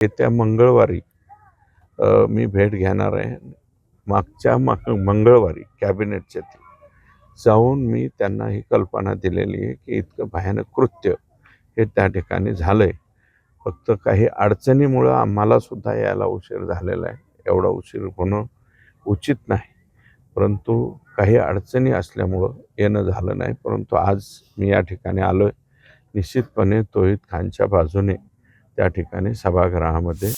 येत्या मंगळवारी मी भेट घेणार आहे. मागच्या मंगळवारी कॅबिनेटच्या जाऊन मी त्यांना ही कल्पना दिलेली आहे की इतकं भयानक कृत्य हे त्या ठिकाणी झालंय. फक्त काही अडचणीमुळं आम्हाला सुद्धा यायला उशीर झालेला आहे. एवढा उशीर होणं उचित नाही, परंतु काही अडचणी असल्यामुळं येणं झालं नाही. परंतु आज मी या ठिकाणी आलो आहे. निश्चितपणे तौहीद खानच्या बाजूने त्या ठिकाणी सभागृहामध्ये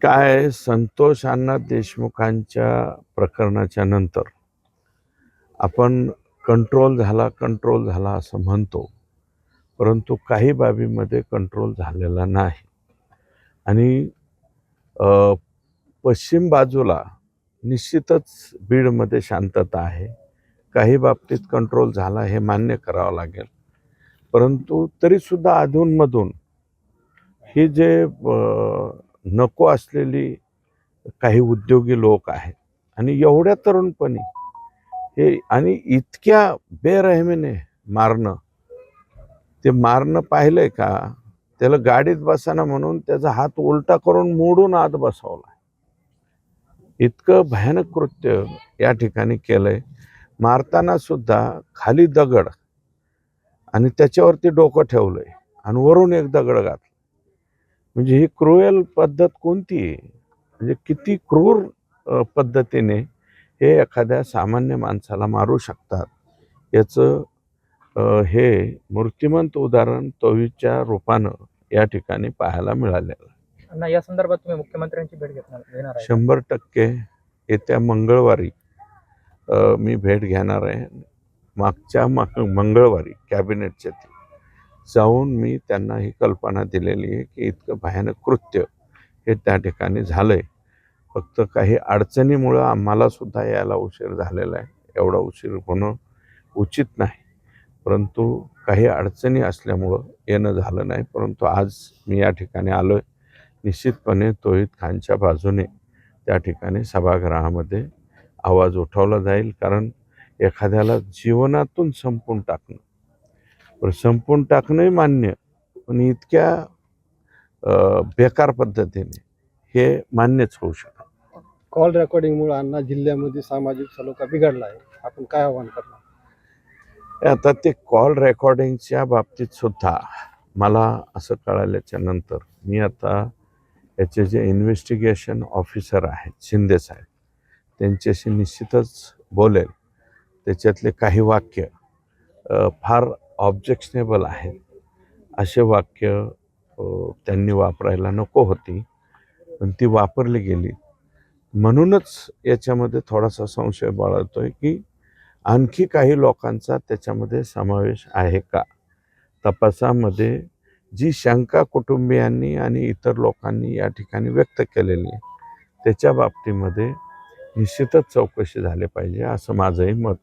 काय संतोष अण्णा देशमुखांच्या प्रकरणाच्या नंतर आपण कंट्रोल झाला असं म्हणतो, परंतु काही बाबीमध्ये कंट्रोल झालेला नाही. आणि पश्चिम बाजूला निश्चितच बीडमध्ये शांतता आहे. काही बाबतीत कंट्रोल झाला हे मान्य करावं लागेल, परंतु तरीसुद्धा अधूनमधून हे जे नको असलेली काही उद्योगी लोक आहेत आणि एवढ्या तरुणपणी हे आणि इतक्या बेरहमीने ते मारणं पाहिलंय का? त्याला गाडीत बसाना म्हणून त्याचा हात उलटा करून मोडून आत बसवला. इतकं भयानक कृत्य या ठिकाणी केलंय. मारताना सुद्धा खाली दगड आणि त्याच्यावरती डोकं ठेवलंय आणि वरून एक दगड घातला. म्हणजे ही क्रूएल पद्धत कोणती आहे? म्हणजे किती क्रूर पद्धतीने हे एखाद्या सामान्य माणसाला मारू शकतात याचं हे मूर्तिमंत उदाहरण तौहीदच्या रूपानं या ठिकाणी पाहायला मिळालेलं. या संदर्भात तुम्ही मुख्यमंत्र्यांची भेट घेणार आहे? 100% येत्या मंगळवारी मी भेट घेणार आहे. मागच्या मंगळवारी कॅबिनेटच्या जाऊन मी त्यांना ही कल्पना दिलेली आहे की इतकं भयानक कृत्य हे त्या ठिकाणी झालंय. फक्त काही अडचणीमुळं आम्हाला सुद्धा यायला उशीर झालेला आहे. एवढा उशीर होणं उचित नाही, परंतु काही अडचणी असल्यामुळं येणं झालं नाही. परंतु आज मी या ठिकाणी आलो आहे. निश्चितपणे तौहीद खानच्या बाजूने त्या ठिकाणी सभागृहामध्ये आवाज उठवला जाईल. कारण एखाद्याला जीवनातून संपवून टाकणंही मान्य, पण इतक्या बेकार पद्धतीने हे मान्यच होऊ शकतं. कॉल रेकॉर्डिंगमुळे अण्णा जिल्ह्यामध्ये सामाजिक सलोखा बिघडला आहे. आपण काय आव्हान करणार? आता ते कॉल रेकॉर्डिंगच्या बाबतीत सुद्धा मला असं कळाल्याच्या नंतर मी आता याचे जे इन्व्हेस्टिगेशन ऑफिसर आहेत शिंदे साहेब त्यांच्याशी निश्चितच बोलेल. त्याच्यातले काही वाक्य फार ऑब्जेक्शनेबल आहेत. असे वाक्य त्यांनी वापरायला नको होती, पण ती वापरली गेली. म्हणूनच याच्यामध्ये थोडासा संशय बाळगतोय की आणखी काही लोकांचा त्याच्यामध्ये समावेश आहे का. तपासामध्ये जी शंका कुटुंबियांनी आणि इतर लोकांनी या ठिकाणी व्यक्त केलेली आहे त्याच्या बाबतीमध्ये निश्चितच चौकशी झाली पाहिजे असं माझंही मत.